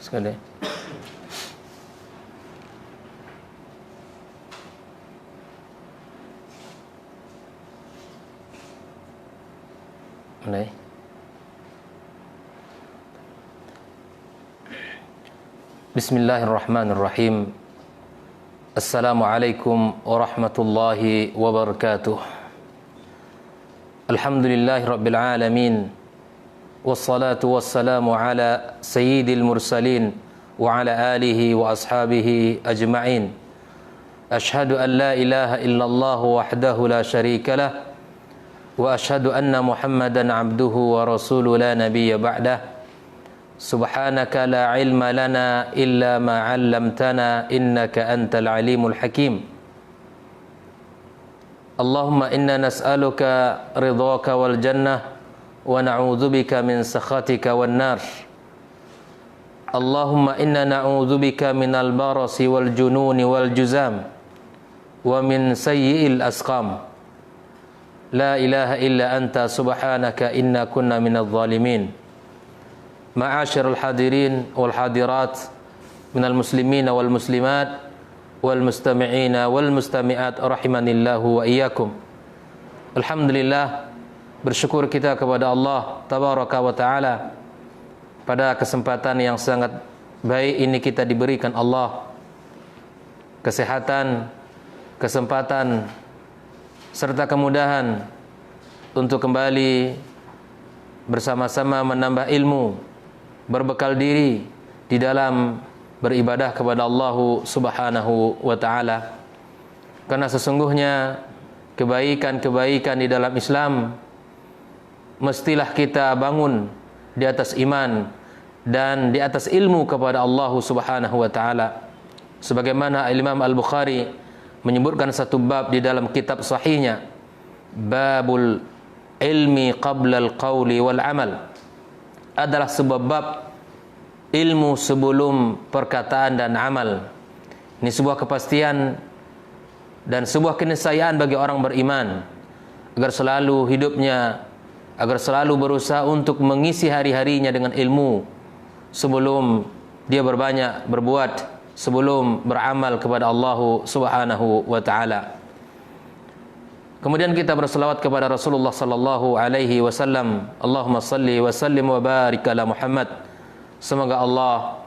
sekali. Mulai. Bismillahirrahmanirrahim. Assalamualaikum warahmatullahi wabarakatuh. Alhamdulillahi rabbil alamin. Wassalatu wassalamu ala sayyidil mursalin wa ala alihi wa ashabihi ajma'in. Ashhadu an la ilaha illallah wahdahu la syarika lah wa ashhadu anna Muhammadan abduhu wa rasuluhu la nabiyya ba'dah. Subhanaka la ilma lana illa ma 'allamtana innaka antal alimul hakim. Allahumma inna nas'aluka ridhaka wal jannah wa na'udzubika min sakhatika wan nar. Allahumma inna na'udzubika minal barasi wal jununi wal juzam wa min sayyi'il asqam. La ilaha illa anta subhanaka inna kunna minadh dhalimin. Ma'asyiral hadirin wal hadirat minal muslimina wal muslimat wal mustami'ina wal mustami'at rahimanillahu wa iyyakum. Alhamdulillah, bersyukur kita kepada Allah tabaraka wa taala pada kesempatan yang sangat baik ini kita diberikan Allah kesehatan, kesempatan serta kemudahan untuk kembali bersama-sama menambah ilmu, berbekal diri di dalam beribadah kepada Allah Subhanahu wa taala. Karena sesungguhnya kebaikan-kebaikan di dalam Islam mestilah kita bangun di atas iman dan di atas ilmu kepada Allah Subhanahu wa taala. Sebagaimana Imam Al-Bukhari menyebutkan satu bab di dalam kitab sahihnya, babul ilmi qabla al-qawli wal amal, adalah sebuah bab ilmu sebelum perkataan dan amal. Ini sebuah kepastian dan sebuah keniscayaan bagi orang beriman agar selalu hidupnya, agar selalu berusaha untuk mengisi hari-harinya dengan ilmu sebelum dia berbanyak berbuat, sebelum beramal kepada Allah Subhanahu wa taala. Kemudian kita berselawat kepada Rasulullah sallallahu alaihi wasallam. Allahumma salli wa sallim wa barik ala Muhammad. Semoga Allah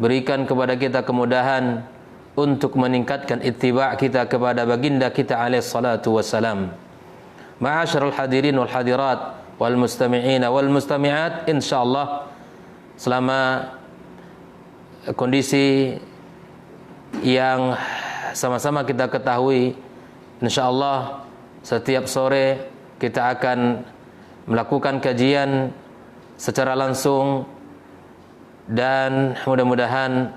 berikan kepada kita kemudahan untuk meningkatkan ittiba' kita kepada baginda kita alaihi salatu wassalam. Ma'asyiral hadirin wal hadirat wal mustami'ina wal mustami'at, insyaallah selama kondisi yang sama-sama kita ketahui, insyaallah setiap sore kita akan melakukan kajian secara langsung, dan mudah-mudahan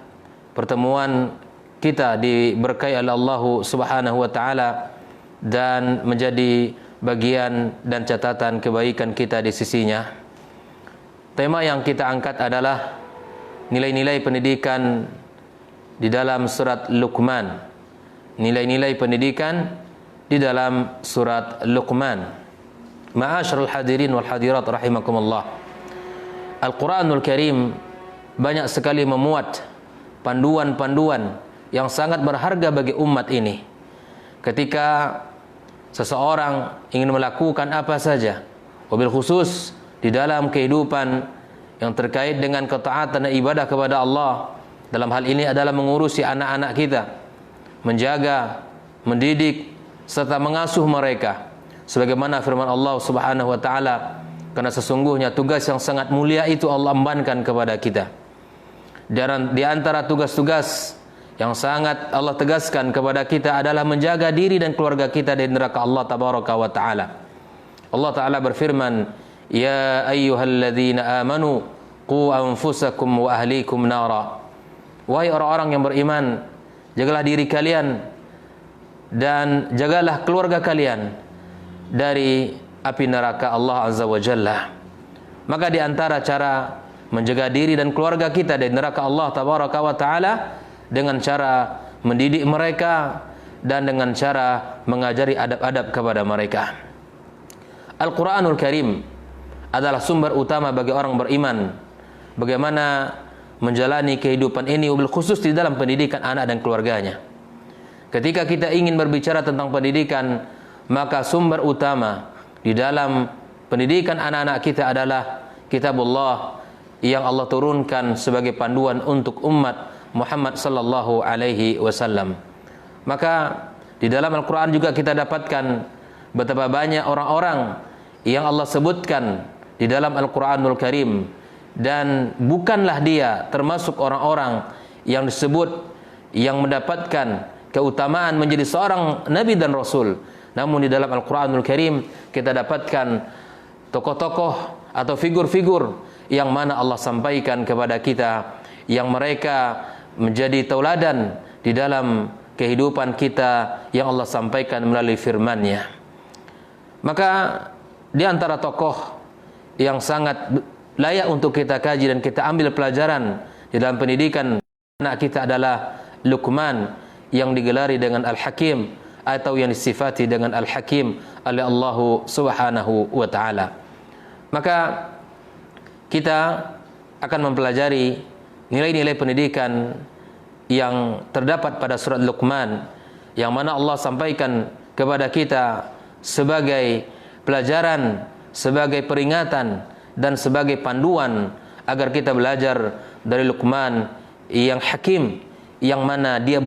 pertemuan kita diberkahi oleh Allah Subhanahu wa taala dan menjadi bagian dan catatan kebaikan kita di sisinya. Tema yang kita angkat adalah nilai-nilai pendidikan di dalam surat Luqman. Nilai-nilai pendidikan di dalam surat Luqman. Ma'asyiral hadirin wal hadirat rahimakumullah. Al-Qur'anul Karim banyak sekali memuat panduan-panduan yang sangat berharga bagi umat ini. Ketika seseorang ingin melakukan apa saja, wabil khusus di dalam kehidupan yang terkait dengan ketaatan dan ibadah kepada Allah, dalam hal ini adalah mengurusi anak-anak kita, menjaga, mendidik, serta mengasuh mereka. Sebagaimana firman Allah Subhanahu wa taala, karena sesungguhnya tugas yang sangat mulia itu Allah embankan kepada kita. Dan di antara tugas-tugas yang sangat Allah tegaskan kepada kita adalah menjaga diri dan keluarga kita dari neraka Allah tabaraka wa taala. Allah taala berfirman, "Ya ayyuhalladzina amanu qu anfusakum wa ahlikum nara." Wahai orang-orang yang beriman, jagalah diri kalian dan jagalah keluarga kalian dari api neraka Allah Azza wa Jalla. Maka di antara cara menjaga diri dan keluarga kita dari neraka Allah Tabaraka wa Ta'ala dengan cara mendidik mereka dan dengan cara mengajari adab-adab kepada mereka. Al-Quranul Karim adalah sumber utama bagi orang beriman. Bagaimana menjalani kehidupan ini, wabil khusus di dalam pendidikan anak dan keluarganya. Ketika kita ingin berbicara tentang pendidikan, maka sumber utama di dalam pendidikan anak-anak kita adalah kitabullah yang Allah turunkan sebagai panduan untuk umat Muhammad sallallahu alaihi wasallam. Maka di dalam Al-Quran juga kita dapatkan betapa banyak orang-orang yang Allah sebutkan di dalam Al-Quranul Karim, dan bukanlah dia termasuk orang-orang yang disebut yang mendapatkan keutamaan menjadi seorang nabi dan rasul. Namun di dalam Al-Quranul Karim kita dapatkan tokoh-tokoh atau figur-figur yang mana Allah sampaikan kepada kita, yang mereka menjadi tauladan di dalam kehidupan kita yang Allah sampaikan melalui firman-Nya. Maka di antara tokoh yang sangat layak untuk kita kaji dan kita ambil pelajaran di dalam pendidikan anak kita adalah Luqman, yang digelari dengan Al-Hakim atau yang disifati dengan Al-Hakim oleh Allah Subhanahu wa taala. Maka kita akan mempelajari nilai-nilai pendidikan yang terdapat pada surat Luqman, yang mana Allah sampaikan kepada kita sebagai pelajaran, sebagai peringatan, dan sebagai panduan agar kita belajar dari Luqman yang hakim, yang mana dia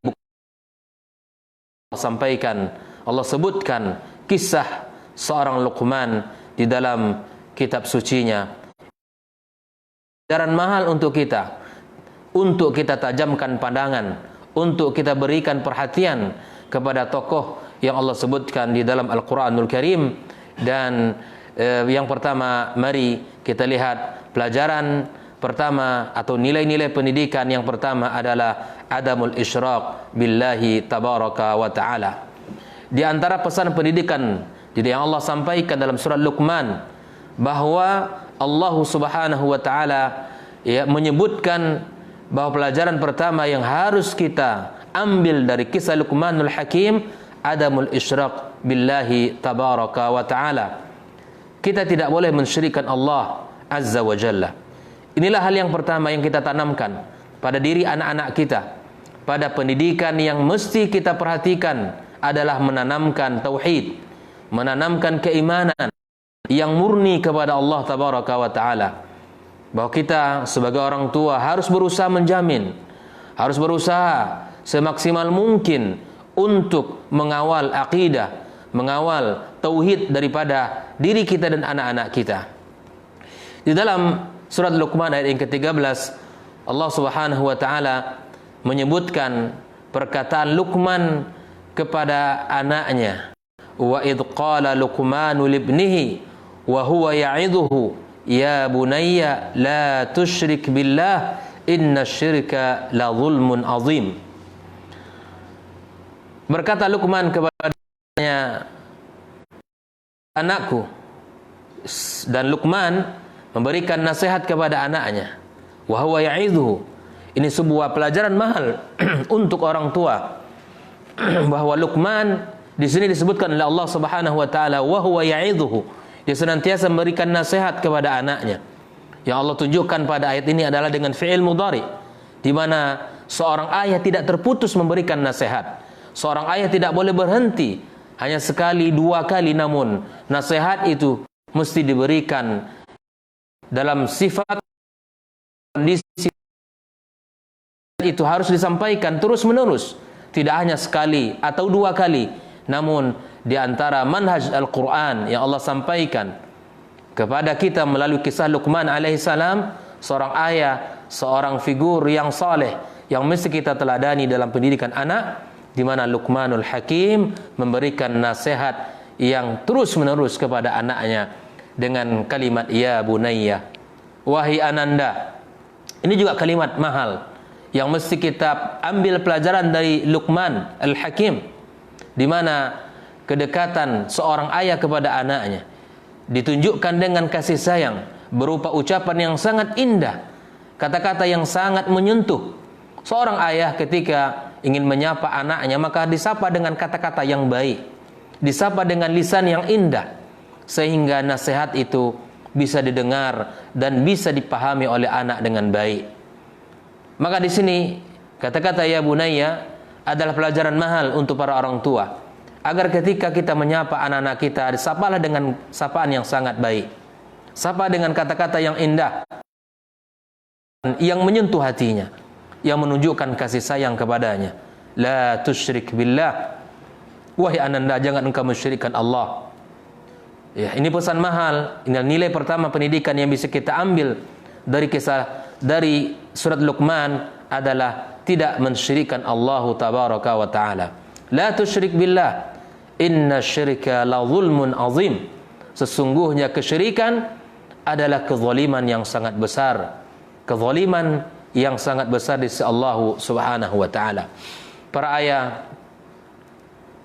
sampaikan, Allah sebutkan kisah seorang Luqman di dalam kitab sucinya. Pelajaran mahal untuk kita tajamkan pandangan, untuk kita berikan perhatian kepada tokoh yang Allah sebutkan di dalam Al-Quranul Karim. Dan yang pertama, mari kita lihat pelajaran pertama atau nilai-nilai pendidikan yang pertama adalah adamul isyraq billahi tabaraka wa ta'ala. Di antara pesan pendidikan yang Allah sampaikan dalam surat Luqman, bahwa Allah Subhanahu wa ta'ala menyebutkan bahwa pelajaran pertama yang harus kita ambil dari kisah Luqmanul Hakim, adamul isyraq billahi tabaraka wa ta'ala. Kita tidak boleh mensyirikkan Allah Azza wa Jalla. Inilah hal yang pertama yang kita tanamkan pada diri anak-anak kita. Pada pendidikan yang mesti kita perhatikan adalah menanamkan tauhid, menanamkan keimanan yang murni kepada Allah Tabaraka wa Ta'ala. Bahwa kita sebagai orang tua harus berusaha menjamin, harus berusaha semaksimal mungkin untuk mengawal akidah, mengawal tauhid daripada diri kita dan anak-anak kita. Di dalam surat Luqman ayat yang ke-13, Allah Subhanahu wa taala menyebutkan perkataan Luqman kepada anaknya. Wa idh qala Luqmanu libnihi wa huwa ya'idhuhu ya bunayya la tusyrik billah innasyirka la zulmun azim. Berkata Luqman kepadanya, anakku. Dan Luqman memberikan nasihat kepada anaknya. Wa huwa ya'idhuhu. Ini sebuah pelajaran mahal untuk orang tua. Bahwa Luqman di sini disebutkan oleh Allah Subhanahu wa taala wa huwa ya'idhuhu. Dia senantiasa memberikan nasihat kepada anaknya. Yang Allah tunjukkan pada ayat ini adalah dengan fi'il mudhari, di mana seorang ayah tidak terputus memberikan nasihat. Seorang ayah tidak boleh berhenti hanya sekali dua kali, namun nasihat itu mesti diberikan dalam sifat kondisi itu, harus disampaikan terus menerus, tidak hanya sekali atau dua kali. Namun di antara manhaj Al-Quran yang Allah sampaikan kepada kita melalui kisah Luqman alaihissalam, seorang ayah, seorang figur yang saleh yang mesti kita teladani dalam pendidikan anak, di mana Luqmanul Hakim memberikan nasihat yang terus menerus kepada anaknya dengan kalimat ya bunayya, wahai ananda. Ini juga kalimat mahal yang mesti kita ambil pelajaran dari Luqman Al-Hakim, di mana kedekatan seorang ayah kepada anaknya ditunjukkan dengan kasih sayang berupa ucapan yang sangat indah, kata-kata yang sangat menyentuh. Seorang ayah ketika ingin menyapa anaknya, maka disapa dengan kata-kata yang baik, disapa dengan lisan yang indah, sehingga nasihat itu bisa didengar dan bisa dipahami oleh anak dengan baik. Maka di sini kata-kata ya bunayya adalah pelajaran mahal untuk para orang tua, agar ketika kita menyapa anak-anak kita, sapalah dengan sapaan yang sangat baik. Sapa dengan kata-kata yang indah, yang menyentuh hatinya, yang menunjukkan kasih sayang kepadanya. La tusyrik billah. Wahai ananda, jangan engkau mensyirikkan Allah. Ya, ini pesan mahal. Ini nilai pertama pendidikan yang bisa kita ambil dari surat Luqman adalah tidak mensyirikkan Allah tabaraka wa taala. La tusyrik billah. Inna syirka la zulmun azim. Sesungguhnya kesyirikan adalah kezaliman yang sangat besar. Kezaliman yang sangat besar di sisi Allah Subhanahu wa taala. Para ayah,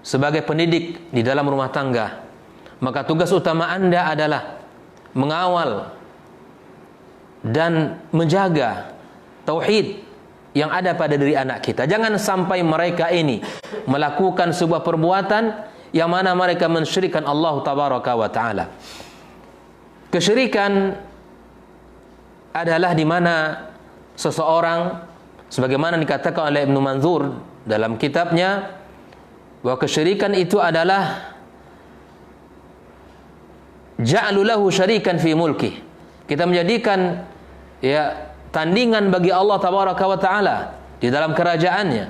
sebagai pendidik di dalam rumah tangga, maka tugas utama Anda adalah mengawal dan menjaga tauhid yang ada pada diri anak kita. Jangan sampai mereka ini melakukan sebuah perbuatan yang mana mereka mensyirikkan Allah tabaraka wa taala. Kesyirikan adalah di mana seseorang, sebagaimana dikatakan oleh Ibnu Manzur dalam kitabnya, bahwa kesyirikan itu adalah ja'lu lahu syarikan fi mulki. Kita menjadikan tandingan bagi Allah tabaraka wa taala di dalam kerajaannya.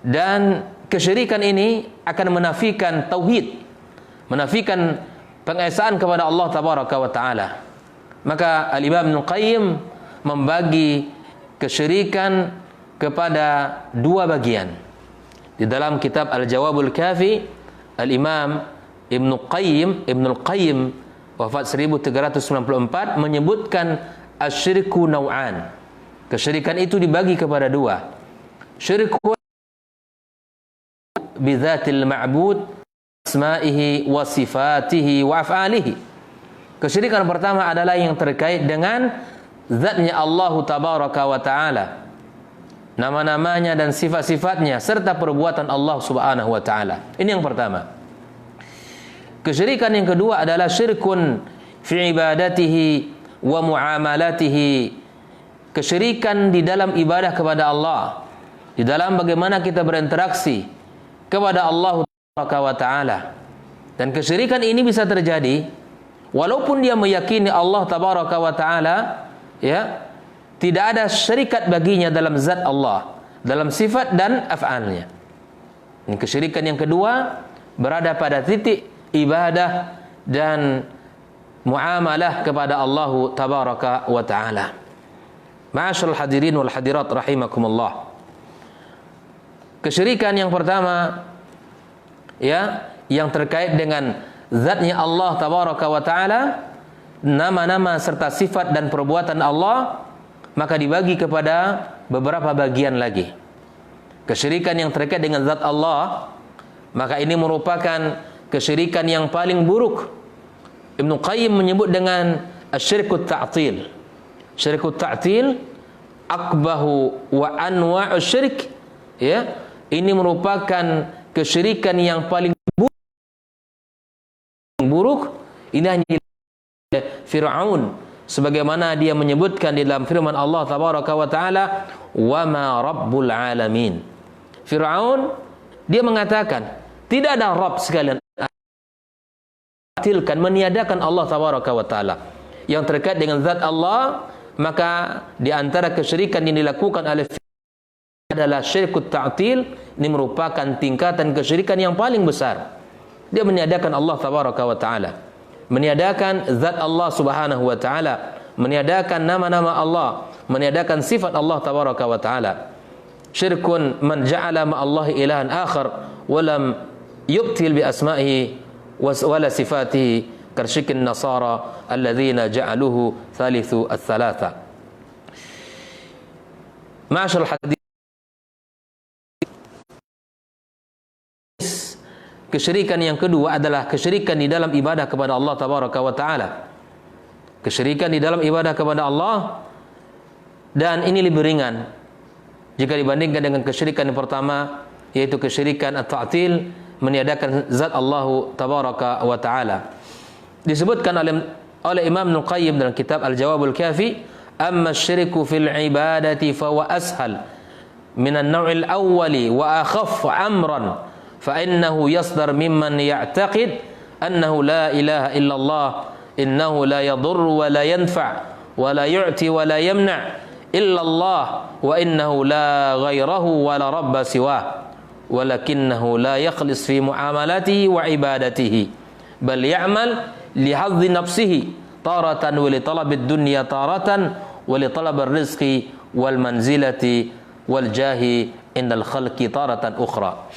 Dan kesyirikan ini akan menafikan tauhid, menafikan pengesaan kepada Allah tabaraka wa taala. Maka Al-Imam Ibnu Qayyim membagi kesyirikan kepada dua bagian. Di dalam kitab Al-Jawabul Kafi, Al-Imam Ibnu Qayyim wafat 1394 menyebutkan asyirku naw'an. Kesyirikan itu dibagi kepada dua. Syirku bidzatil ma'bud, asma'ihi wa sifatihi wa af'alihi. Kesyirikan pertama adalah yang terkait dengan zatnya Allah tabaraka wa ta'ala, nama-namanya dan sifat-sifatnya serta perbuatan Allah subhanahu wa ta'ala. Ini yang pertama. Kesyirikan yang kedua adalah syirkun fi ibadatihi wa muamalatihi. Kesyirikan di dalam ibadah kepada Allah, di dalam bagaimana kita berinteraksi kepada Allah wa ta'ala. Dan kesyirikan ini bisa terjadi walaupun dia meyakini Allah tabaraka wa ta'ala, tidak ada syarikat baginya dalam zat Allah, dalam sifat dan af'alnya. Ini kesyirikan yang kedua, berada pada titik ibadah dan muamalah kepada Allah tabaraka wa ta'ala. Ma'asyiral hadirin wal hadirat rahimakumullah. Kesyirikan yang pertama, yang terkait dengan zatnya Allah tabaraka wa ta'ala, nama-nama serta sifat dan perbuatan Allah, maka dibagi kepada beberapa bagian lagi. Kesyirikan yang terkait dengan zat Allah, maka ini merupakan kesyirikan yang paling buruk. Ibnu Qayyim menyebut dengan asyirkut ta'til. Syirkut ta'til akbahu wa anwa'u syirik. Ini merupakan kesyirikan yang paling buruk. Ini hanya Fir'aun, sebagaimana dia menyebutkan di dalam firman Allah tabaraka wa ta'ala, wa ma rabbul alamin. Fir'aun, dia mengatakan tidak ada Rabb sekalian, meniadakan Allah tabaraka wa ta'ala. Yang terkait dengan zat Allah, maka di antara kesyirikan yang dilakukan oleh adalah syirkut ta'til. Ini merupakan tingkatan kesyirikan yang paling besar. Dia meniadakan Allah tabaraka wa ta'ala, meniadakan zat Allah subhanahu wa ta'ala, meniadakan nama-nama Allah, meniadakan sifat Allah tabaraka wa ta'ala. Syirkun man ja'ala ma'allahi ilahan akhar walam yubtil bi asma'ihi wala sifatihi karsyikin nasara alladzina ja'aluhu thalithu ats-tsalatsa. Ma'asyiral hadirin, kesyirikan yang kedua adalah kesyirikan di dalam ibadah kepada Allah tabaraka wa ta'ala. Kesyirikan di dalam ibadah kepada Allah, dan ini lebih ringan jika dibandingkan dengan kesyirikan yang pertama, yaitu kesyirikan at-ta'til, meniadakan zat Allah tabaraka wa ta'ala. Disebutkan oleh Imam Ibnu Qayyim dalam kitab Al-Jawabul Kafi, amma asyriku fil ibadati fa huwa ashal min an-naw'il awwali wa akhaf amran fa innahu yasdar mimman ya'taqid annahu la ilaha illallah innahu la yadurru wa la yanfa' wa la yu'ti wa la yamna' illa Allah wa innahu la ghairahu wa la rabba siwah walakinnahu la yakhlis fi muamalatihi wa ibadatihi bal ya'mal li hadhi nafsihi taratan wa li talabid dunya taratan wa li talabar rizqi wal manzilati wal jahi indal khalqi taratan ukhra.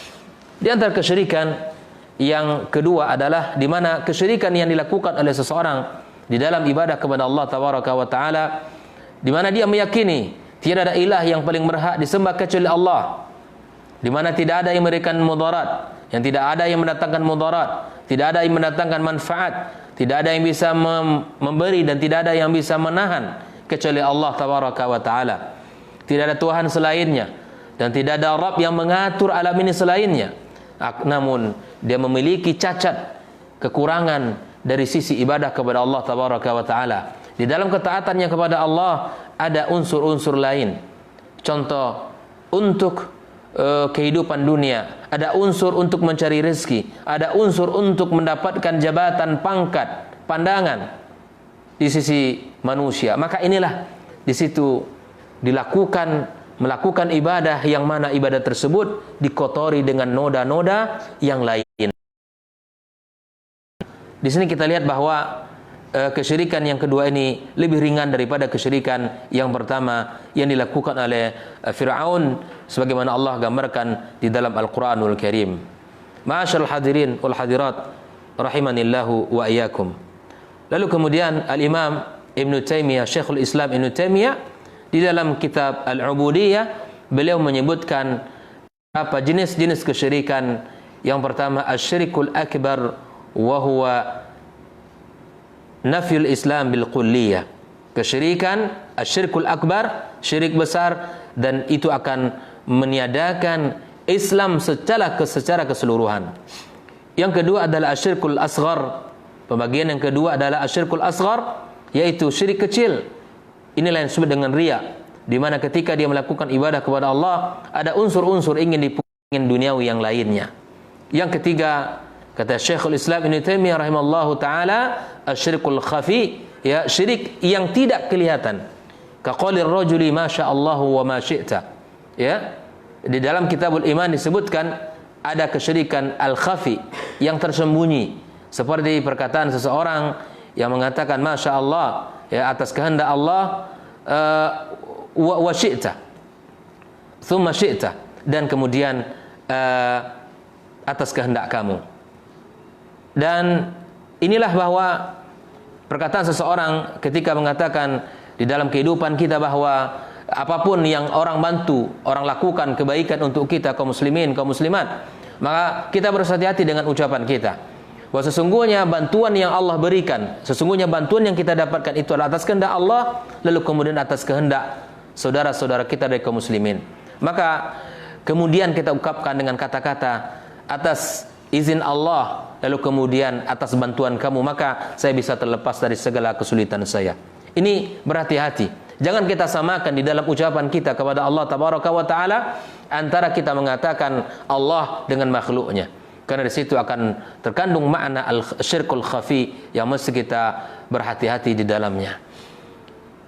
Di antara kesyirikan yang kedua adalah di mana kesyirikan yang dilakukan oleh seseorang di dalam ibadah kepada Allah tabaraka wa taala, di mana dia meyakini tidak ada ilah yang paling berhak disembah kecuali Allah, di mana tidak ada yang memberikan mudarat, yang tidak ada yang mendatangkan mudarat, tidak ada yang mendatangkan manfaat, tidak ada yang bisa memberi dan tidak ada yang bisa menahan kecuali Allah tabaraka wa taala. Tidak ada Tuhan selainnya dan tidak ada Rabb yang mengatur alam ini selainnya. Namun dia memiliki cacat, kekurangan dari sisi ibadah kepada Allah tabaraka wa taala. Di dalam ketaatannya kepada Allah ada unsur-unsur lain. Contoh, untuk kehidupan dunia, ada unsur untuk mencari rezeki, ada unsur untuk mendapatkan jabatan, pangkat, pandangan di sisi manusia. Maka inilah di situ melakukan ibadah yang mana ibadah tersebut dikotori dengan noda-noda yang lain. Di sini kita lihat bahwa kesyirikan yang kedua ini lebih ringan daripada kesyirikan yang pertama yang dilakukan oleh Fir'aun sebagaimana Allah gambarkan di dalam Al-Qur'anul Karim. Ma'asyiral hadirin wal hadirat rahimanillahu wa iyyakum. Lalu kemudian Al-Imam Ibnu Taimiyah, Syekhul Islam Ibnu Taimiyah di dalam kitab Al-Ubudiyah beliau menyebutkan apa jenis-jenis kesyirikan. Yang pertama asyirikul akbar wa huwa nafyul Islam bil kulliyah. Kesyirikan asyirikul akbar, syirik besar, dan itu akan meniadakan Islam secara keseluruhan. Yang kedua adalah asyirikul asghar. Pembagian yang kedua adalah asyirikul asghar, yaitu syirik kecil. Inilah yang disebut dengan riya, di mana ketika dia melakukan ibadah kepada Allah ada unsur-unsur ingin duniawi yang lainnya. Yang ketiga, kata Syekhul Islam Ibnu Taimiyah rahimallahu taala, asyirikul khafi, ya, syirik yang tidak kelihatan. Ka qaulir rajuli ma sya'allahu wa ma syi'ta. Ya. Di dalam Kitabul Iman disebutkan ada kesyirikan al-khafi yang tersembunyi, seperti perkataan seseorang yang mengatakan masya Allah, ya, atas kehendak Allah, wa syi'ta, thumma syi'ta, dan kemudian atas kehendak kamu. Dan inilah bahwa perkataan seseorang ketika mengatakan di dalam kehidupan kita bahwa apapun yang orang bantu, orang lakukan kebaikan untuk kita kaum muslimin, kaum muslimat, maka kita berhati-hati dengan ucapan kita. Bahwa sesungguhnya bantuan yang Allah berikan, sesungguhnya bantuan yang kita dapatkan itu adalah atas kehendak Allah, lalu kemudian atas kehendak saudara-saudara kita dari kaum muslimin. Maka kemudian kita ungkapkan dengan kata-kata atas izin Allah, lalu kemudian atas bantuan kamu, maka saya bisa terlepas dari segala kesulitan saya. Ini berhati-hati. Jangan kita samakan di dalam ucapan kita kepada Allah tabaraka wa taala antara kita mengatakan Allah dengan makhluknya. Karena di situ akan terkandung makna al-syirkul khafi yang mesti kita berhati-hati di dalamnya.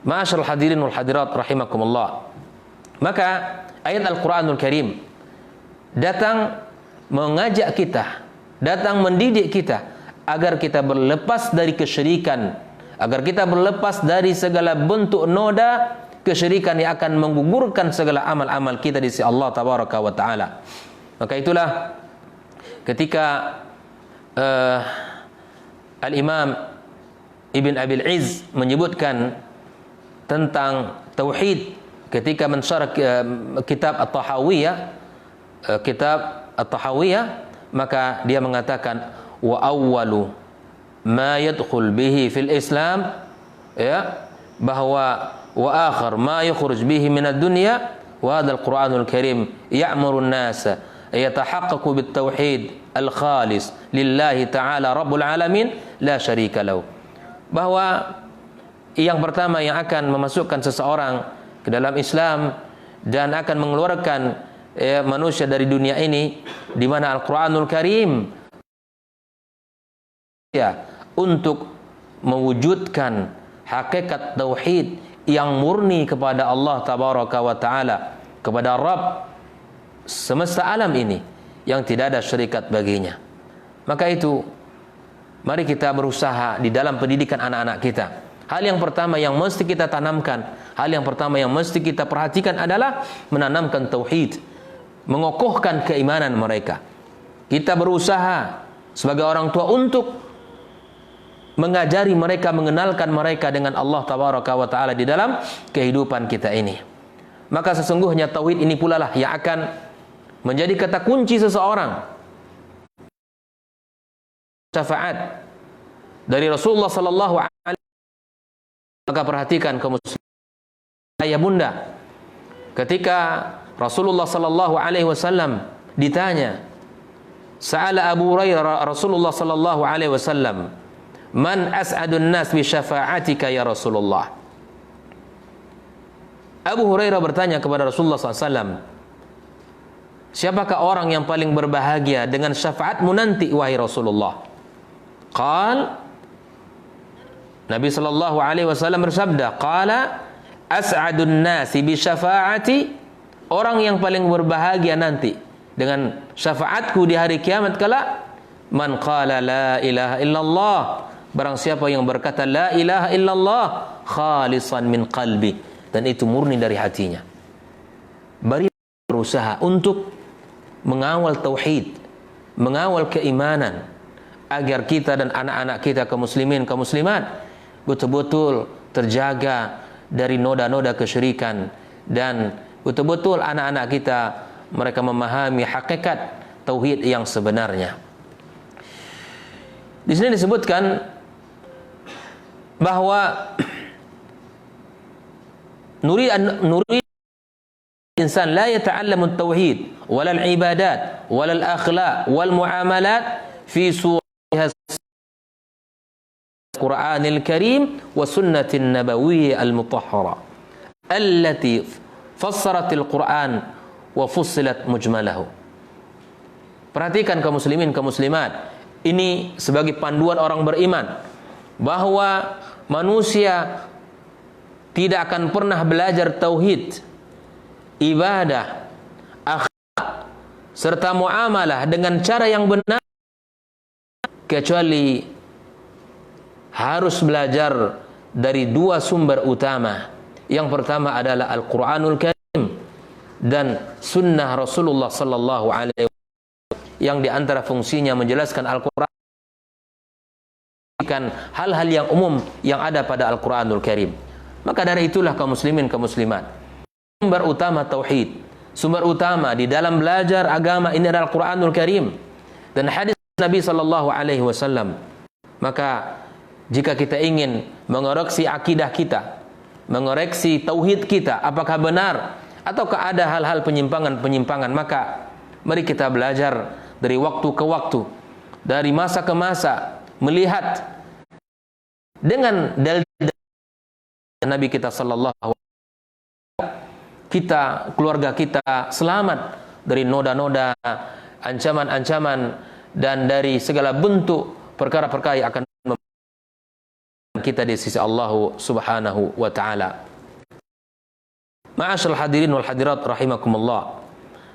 Ma'asyiral hadirin wal hadirat rahimakumullah. Maka ayat Al-Qur'anul Karim datang mengajak kita, datang mendidik kita agar kita berlepas dari kesyirikan, agar kita berlepas dari segala bentuk noda kesyirikan yang akan menggugurkan segala amal-amal kita di sisi Allah tabaraka wa taala. Maka itulah ketika Al-Imam Ibn Abil Izz menyebutkan tentang tauhid ketika mensyarah kitab At-Tahawiyah, maka dia mengatakan wa awwalu ma yadkhul bihi fil Islam, ya, bahwa wa akhar ma yukhruj bihi min ad-dunya wa hadha al-Qur'anul Karim ya'muru an-nasa yatahaqqaqu bit-tauhid al-khalis lillahi ta'ala rabbul alamin la syarika lahu. Bahwa yang pertama yang akan memasukkan seseorang ke dalam Islam dan akan mengeluarkan manusia dari dunia ini, di mana Al-Qur'anul Karim untuk mewujudkan hakikat tauhid yang murni kepada Allah Tabaraka wa Ta'ala, kepada Rabb semesta alam ini yang tidak ada syarikat baginya. Maka itu mari kita berusaha di dalam pendidikan anak-anak kita. Hal yang pertama yang mesti kita tanamkan, hal yang pertama yang mesti kita perhatikan adalah menanamkan tauhid, mengokohkan keimanan mereka. Kita berusaha sebagai orang tua untuk mengajari mereka, mengenalkan mereka dengan Allah Tabaraka wa Ta'ala di dalam kehidupan kita ini. Maka sesungguhnya tauhid ini pula lah yang akan menjadi kata kunci seseorang. Syafaat dari Rasulullah sallallahu alaihi wasallam. Maka perhatikan kaum muslimin, ayah bunda, ketika Rasulullah sallallahu alaihi wasallam ditanya, sa'ala Abu Hurairah Rasulullah sallallahu alaihi wasallam, man as'adun nas bi syafa'atika ya Rasulullah. Abu Hurairah bertanya kepada Rasulullah SAW, siapakah orang yang paling berbahagia dengan syafaatmu nanti wahai Rasulullah? Nabi sallallahu alaihi wasallam bersabda, qala as'adun nasi bi syafaati, orang yang paling berbahagia nanti dengan syafaatku di hari kiamat kala, man qala la ilaha illallah, barang siapa yang berkata la ilaha illallah khalisan min qalbi, dan itu murni dari hatinya. Mari berusaha untuk mengawal tauhid, mengawal keimanan, agar kita dan anak-anak kita kaum muslimin, kaum muslimat betul-betul terjaga dari noda-noda kesyirikan, dan betul-betul anak-anak kita mereka memahami hakikat tauhid yang sebenarnya. Di sini disebutkan bahwa nuri insan la yata'allamu at-tauhid wal ibadat wal akhlaq wal muamalat fi surah Al-Qur'anil Karim wa sunnatin nabawiyyah al-mutahhara allati fassarat al-Qur'an wa fussilat mujmalahu. Perhatikan kaum muslimin, kaum muslimat, ini sebagai panduan orang beriman bahwa manusia tidak akan pernah belajar tauhid, ibadah, akhlak serta muamalah dengan cara yang benar kecuali harus belajar dari dua sumber utama. Yang pertama adalah Al-Qur'anul Karim dan sunnah Rasulullah sallallahu alaihi wasallam, yang diantara fungsinya menjelaskan Al-Qur'an, hal-hal yang umum yang ada pada Al-Qur'anul Karim. Maka dari itulah kaum muslimin, kaum muslimat, sumber utama tauhid, sumber utama di dalam belajar agama ini adalah Al-Qur'anul Karim dan hadis Nabi sallallahu alaihi wasallam. Maka jika kita ingin mengoreksi akidah kita, mengoreksi tauhid kita, apakah benar ataukah ada hal-hal penyimpangan-penyimpangan, maka mari kita belajar dari waktu ke waktu, dari masa ke masa, melihat dengan dalil Nabi kita sallallahu alaihi wasallam, kita, keluarga kita selamat dari noda-noda, ancaman-ancaman, dan dari segala bentuk perkara-perkara yang akan kita di sisi Allah Subhanahu wa taala. Ma'asyiral hadirin wal hadirat rahimakumullah.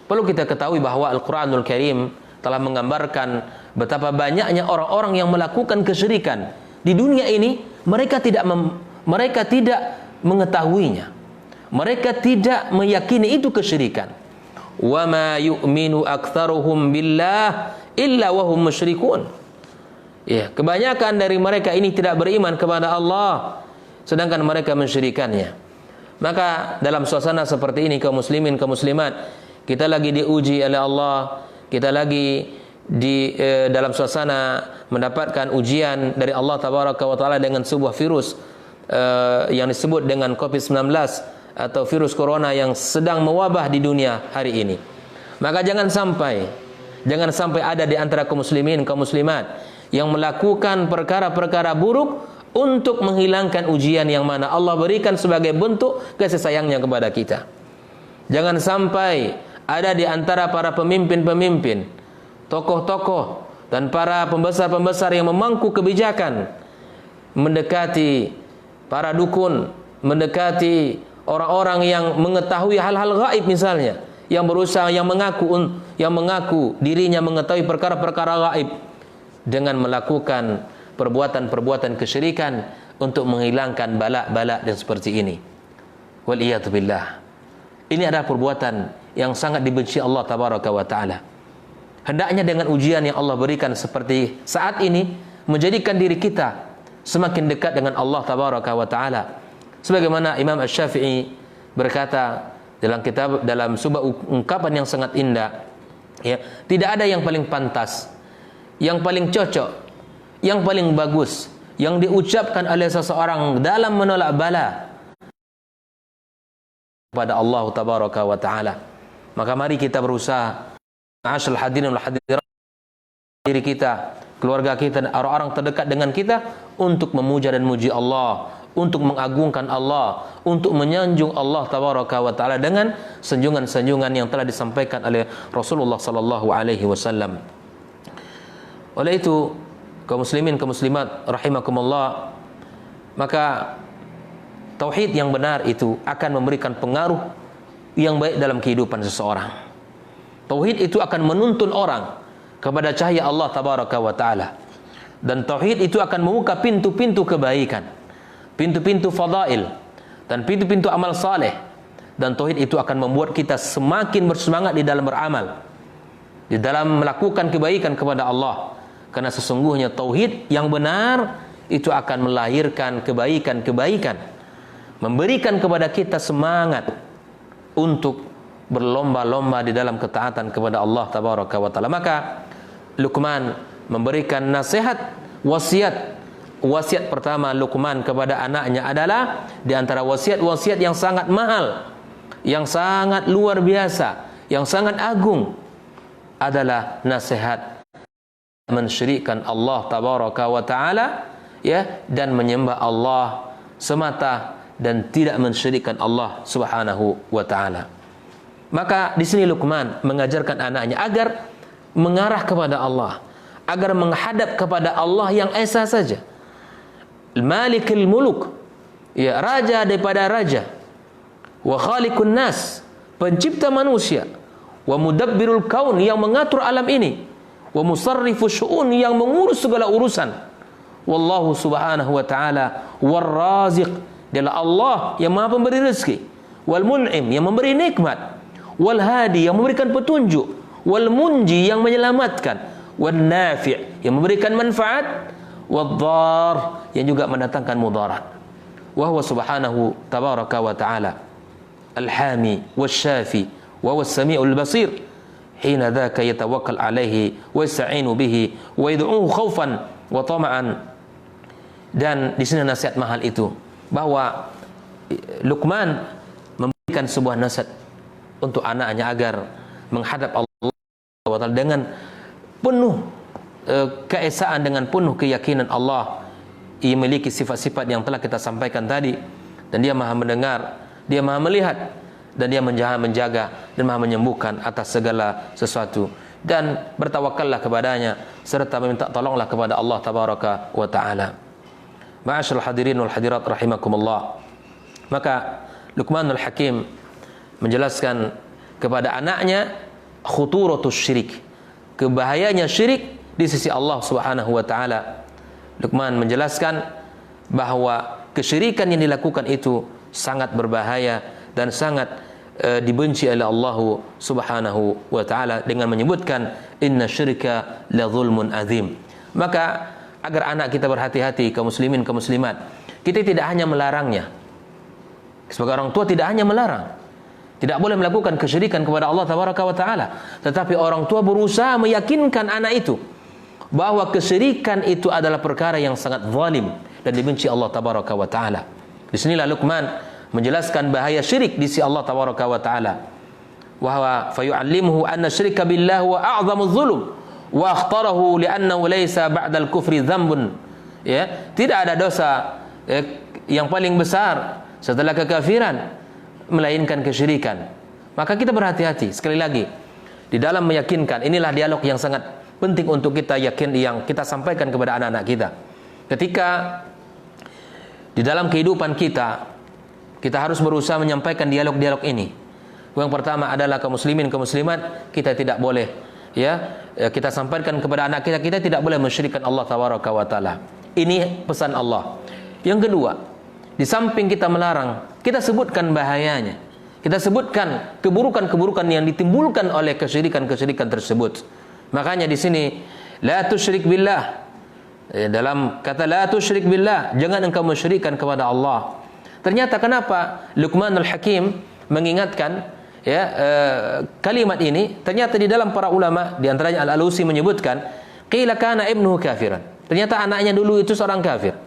Perlu kita ketahui bahwa Al-Qur'anul Karim telah menggambarkan betapa banyaknya orang-orang yang melakukan kesyirikan di dunia ini. Mereka tidak mengetahuinya. Mereka tidak meyakini itu kesyirikan. Wa ma yu'minu aktsaruhum billah illa wa hum musyrikun. Ya, kebanyakan dari mereka ini tidak beriman kepada Allah sedangkan mereka mensyirikannya. Maka dalam suasana seperti ini kaum muslimin, kaum muslimat, kita lagi diuji oleh Allah, kita lagi dalam suasana mendapatkan ujian dari Allah Tabaraka wa Ta'ala dengan sebuah virus yang disebut dengan COVID-19 atau virus corona yang sedang mewabah di dunia hari ini. Maka jangan sampai ada di antara kaum muslimin, kaum muslimat yang melakukan perkara-perkara buruk untuk menghilangkan ujian yang mana Allah berikan sebagai bentuk kasih sayangnya kepada kita. Jangan sampai ada di antara para pemimpin-pemimpin, tokoh-tokoh, dan para pembesar-pembesar yang memangku kebijakan mendekati para dukun, mendekati orang-orang yang mengetahui hal-hal gaib misalnya, yang berusaha, yang mengaku dirinya mengetahui perkara-perkara gaib dengan melakukan perbuatan-perbuatan kesyirikan untuk menghilangkan bala-bala dan seperti ini. Waliyatubillah. Ini adalah perbuatan yang sangat dibenci Allah tabaraka wa taala. Hendaknya dengan ujian yang Allah berikan seperti saat ini menjadikan diri kita semakin dekat dengan Allah tabaraka wa taala. Sebagaimana Imam Asy-Syafi'i berkata dalam sebuah ungkapan yang sangat indah, ya, tidak ada yang paling pantas, yang paling cocok, yang paling bagus yang diucapkan oleh seseorang dalam menolak bala kepada Allah tabaraka wa taala. Maka mari kita berusaha, ma'asyal hadirin wal hadirat, diri kita, keluarga kita, dan orang-orang terdekat dengan kita untuk memuja dan muji Allah, untuk mengagungkan Allah, untuk menyanjung Allah tabaraka wa taala dengan sanjungan-sanjungan yang telah disampaikan oleh Rasulullah sallallahu alaihi wasallam. Oleh itu, kaum muslimin, kaum muslimat rahimakumullah, maka tauhid yang benar itu akan memberikan pengaruh yang baik dalam kehidupan seseorang. Tauhid itu akan menuntun orang kepada cahaya Allah tabaraka wa taala. Dan tauhid itu akan membuka pintu-pintu kebaikan, pintu-pintu fadail, dan pintu-pintu amal saleh. Dan tauhid itu akan membuat kita semakin bersemangat di dalam beramal, di dalam melakukan kebaikan kepada Allah. Karena sesungguhnya tauhid yang benar itu akan melahirkan kebaikan-kebaikan, memberikan kepada kita semangat untuk berlomba-lomba di dalam ketaatan kepada Allah tabaraka wa taala. Maka Luqman memberikan nasihat, wasiat pertama Luqman kepada anaknya adalah di antara wasiat-wasiat yang sangat mahal, yang sangat luar biasa, yang sangat agung adalah nasihat mensyirikkan Allah tabaraka wa taala, ya, dan menyembah Allah semata dan tidak mensyirikkan Allah subhanahu wa taala. Maka di sini Luqman mengajarkan anaknya agar mengarah kepada Allah, agar menghadap kepada Allah yang esa saja, Malikul Muluk, ya, raja daripada raja, wa khaliqun nas, pencipta manusia, wa mudabbirul kaun, yang mengatur alam ini, wa musarrifus syu'un, yang mengurus segala urusan, wallahu subhanahu wa ta'ala war-raziq, dialah Allah yang maha pemberi rezeki, wal mun'im, yang memberi nikmat, wal hadi, yang memberikan petunjuk, wal munji, yang menyelamatkan, wan nafi', yang memberikan manfaat, wad dhar, yang juga mendatangkan mudarat. Wa huwa subhanahu tabaraka wa ta'ala al-hami wasyafi wa huwa as-sami'ul basir hina dzaka yatawakkal alaihi wa yasta'inu bihi wa yad'uhu khaufan wa tama'an. Dan di sini nasihat mahal itu, bahwa Luqman memberikan sebuah nasihat untuk anaknya agar menghadap Allah dengan penuh keesaan, dengan penuh keyakinan Allah. Ia memiliki sifat-sifat yang telah kita sampaikan tadi, dan dia maha mendengar, dia maha melihat, dan dia menjaga dan maha menyembuhkan atas segala sesuatu. Dan bertawakallah kepadanya serta meminta tolonglah kepada Allah tabaraka wa ta'ala. Ma'asyarul hadirin wal hadirat rahimakumullah. Maka Luqmanul Hakim menjelaskan kepada anaknya khuturatus syirik, kebahayanya syirik di sisi Allah subhanahu wa ta'ala. Luqman menjelaskan bahwa kesyirikan yang dilakukan itu sangat berbahaya dan sangat dibenci oleh Allah subhanahu wa ta'ala, dengan menyebutkan inna syirka la zulmun azim. Maka agar anak kita berhati-hati, kaum muslimin, kaum muslimat, kita tidak hanya melarangnya. Sebagai orang tua tidak hanya melarang, tidak boleh melakukan kesyirikan kepada Allah tabaraka wa ta'ala, tetapi orang tua berusaha meyakinkan anak itu bahwa kesyirikan itu adalah perkara yang sangat zalim dan dibenci Allah tabaraka wa ta'ala. Di sinilah Luqman menjelaskan bahaya syirik di sisi Allah tabaraka wa ta'ala, wa fayu'allimuhu anna syirka billahi wa a'zamu dzulm wa akhtarahu li'annahu laysa ba'da al-kufri dhanbun Ya, tidak ada dosa yang paling besar setelah kekafiran melainkan kesyirikan. Maka kita berhati-hati sekali lagi di dalam meyakinkan. Inilah dialog yang sangat penting untuk kita yakin, yang kita sampaikan kepada anak-anak kita. Ketika di dalam kehidupan kita harus berusaha menyampaikan dialog-dialog ini. Yang pertama adalah kaum muslimin, kaum muslimat, kita tidak boleh kita sampaikan kepada anak kita, kita tidak boleh mensyirikkan Allah tabaraka wa taala. Ini pesan Allah. Yang kedua, di samping kita melarang, kita sebutkan bahayanya. Kita sebutkan keburukan-keburukan yang ditimbulkan oleh kesyirikan-kesyirikan tersebut. Makanya di sini la tusyrik billah. Dalam kata la tusyrik billah, jangan engkau mensyirikkan kepada Allah. Ternyata kenapa Luqmanul Hakim mengingatkan kalimat ini? Ternyata di dalam para ulama, di antaranya Al-Alusi menyebutkan, qila kana ibnuhu kafiran. Ternyata anaknya dulu itu seorang kafir.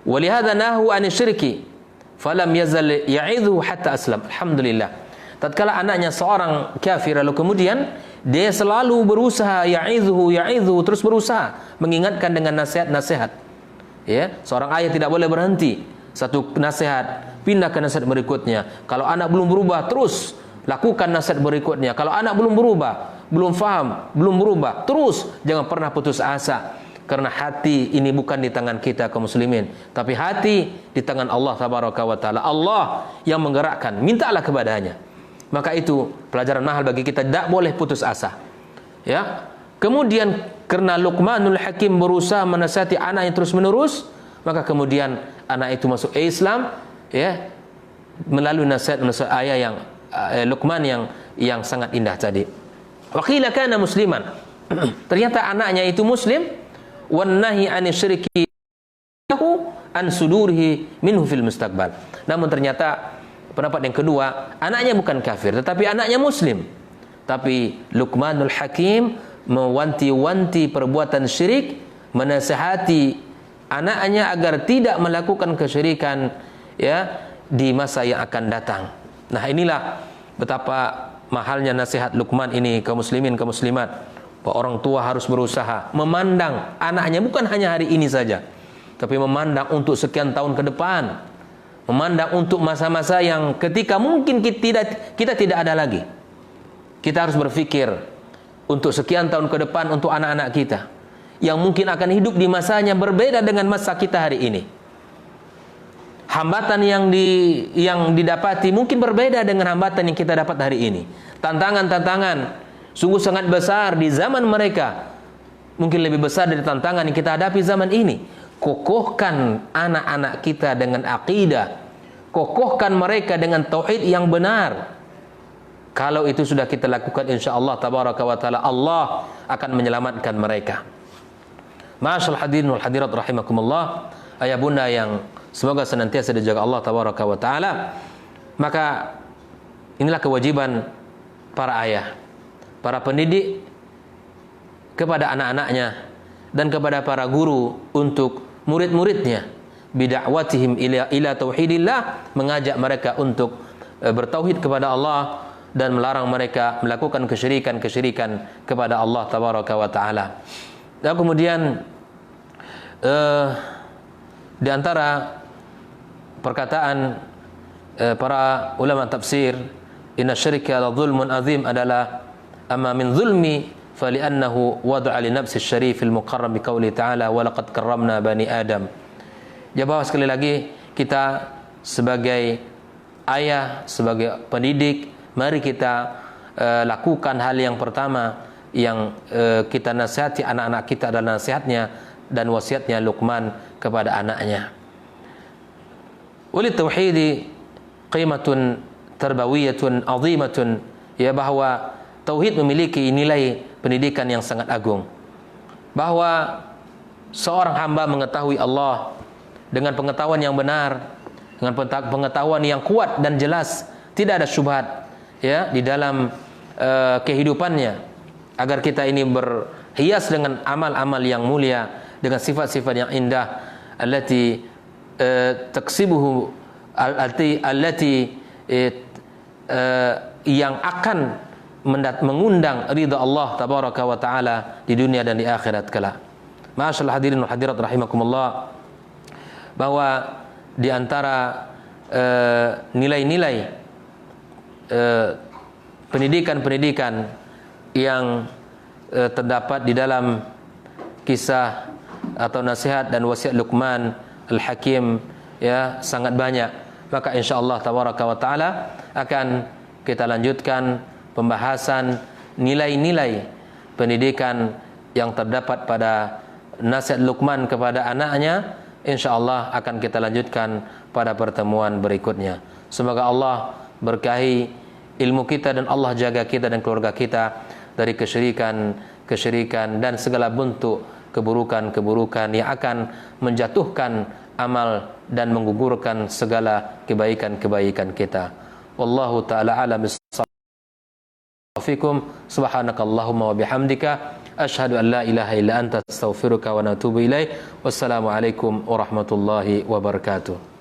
Walihada nahu anisyirki falam yazal ya'idhu hatta aslam. Alhamdulillah. Tatkala anaknya seorang kafir, lalu kemudian dia selalu berusaha ya'idhu terus berusaha mengingatkan dengan nasihat-nasihat. Ya, seorang ayah tidak boleh berhenti. Satu nasihat, pindah ke nasihat berikutnya. Kalau anak belum berubah, terus lakukan nasihat berikutnya. Kalau anak belum berubah, belum faham, belum berubah, terus jangan pernah putus asa. Karena hati ini bukan di tangan kita kaum muslimin, tapi hati di tangan Allah tabaraka wa taala. Allah yang menggerakkan, mintalah kepadanya. Maka itu pelajaran mahal bagi kita, tidak boleh putus asa. Ya. Kemudian karena Luqmanul Hakim berusaha menasihati anaknya terus menerus, maka kemudian anak itu masuk Islam, ya, melalui nasihat ayah yang Luqman yang sangat indah tadi. Wa qila kana musliman. Ternyata anaknya itu muslim. Wan nahi anisyirki an sudurihi minhu fil mustaqbal. Namun ternyata pendapat yang kedua, anaknya bukan kafir tetapi anaknya muslim. Tapi Luqmanul Hakim mewanti-wanti perbuatan syirik, menasihati anaknya agar tidak melakukan kesyirikan, ya, di masa yang akan datang. Nah, inilah betapa mahalnya nasihat Luqman ini kaum muslimin, kaum muslimat. Orang tua harus berusaha memandang anaknya bukan hanya hari ini saja, tapi memandang untuk sekian tahun ke depan, memandang untuk masa-masa yang ketika mungkin kita tidak ada lagi. Kita harus berpikir untuk sekian tahun ke depan untuk anak-anak kita yang mungkin akan hidup di masanya berbeda dengan masa kita hari ini. Hambatan yang didapati mungkin berbeda dengan hambatan yang kita dapat hari ini. Tantangan-tantangan sungguh sangat besar di zaman mereka, mungkin lebih besar dari tantangan yang kita hadapi zaman ini. Kokohkan anak-anak kita dengan akidah, kokohkan mereka dengan tauhid yang benar. Kalau itu sudah kita lakukan, insyaallah tabaraka wa taala Allah akan menyelamatkan mereka. Ma'asyiral hadirin wal hadirat rahimakumullah, ayah bunda yang semoga senantiasa dijaga Allah tabaraka wa taala. Maka inilah kewajiban para ayah, para pendidik kepada anak-anaknya dan kepada para guru untuk murid-muridnya, bidakwatihim ila tauhidillah, mengajak mereka untuk bertauhid kepada Allah dan melarang mereka melakukan kesyirikan-kesyirikan kepada Allah tabaraka wa taala. Dan kemudian di antara perkataan para ulama tafsir, inna syirka la zulmun azim, adalah amma min zulmi fali'annahu wada'a li nafsi syarifil muqarram biqauli ta'ala wa laqad karramna bani adam. Ya, bahwa sekali lagi kita sebagai ayah, sebagai pendidik, mari kita lakukan hal yang pertama yang kita nasihati anak-anak kita adalah nasihatnya dan wasiatnya Luqman kepada anaknya. Walit tauhidi qimatun tarbawiyatun azimatun, ya, bahwa tauhid memiliki nilai pendidikan yang sangat agung. Bahwa seorang hamba mengetahui Allah dengan pengetahuan yang benar, dengan pengetahuan yang kuat dan jelas, tidak ada syubhat, ya, di dalam kehidupannya, agar kita ini berhias dengan amal-amal yang mulia, dengan sifat-sifat yang indah, allati taksibuhu, allati yang akan mengundang ridha Allah tabaraka wa taala di dunia dan di akhirat kelak. Ma'asyiral hadirin wal hadirat rahimakumullah, bahwa di antara nilai-nilai pendidikan-pendidikan yang terdapat di dalam kisah atau nasihat dan wasiat Luqman Al-Hakim ya sangat banyak. Maka insyaallah tabaraka wa taala akan kita lanjutkan pembahasan nilai-nilai pendidikan yang terdapat pada nasihat Luqman kepada anaknya. InsyaAllah akan kita lanjutkan pada pertemuan berikutnya. Semoga Allah berkahi ilmu kita dan Allah jaga kita dan keluarga kita dari kesyirikan dan segala bentuk keburukan-keburukan yang akan menjatuhkan amal dan menggugurkan segala kebaikan-kebaikan kita. Wallahu ta'ala a'lam bissawab. Subhanakallahumma wa bihamdika asyhadu an la ilaha illa anta astaghfiruka wa atubu ilaik. Wassalamu alaikum warahmatullahi wabarakatuh.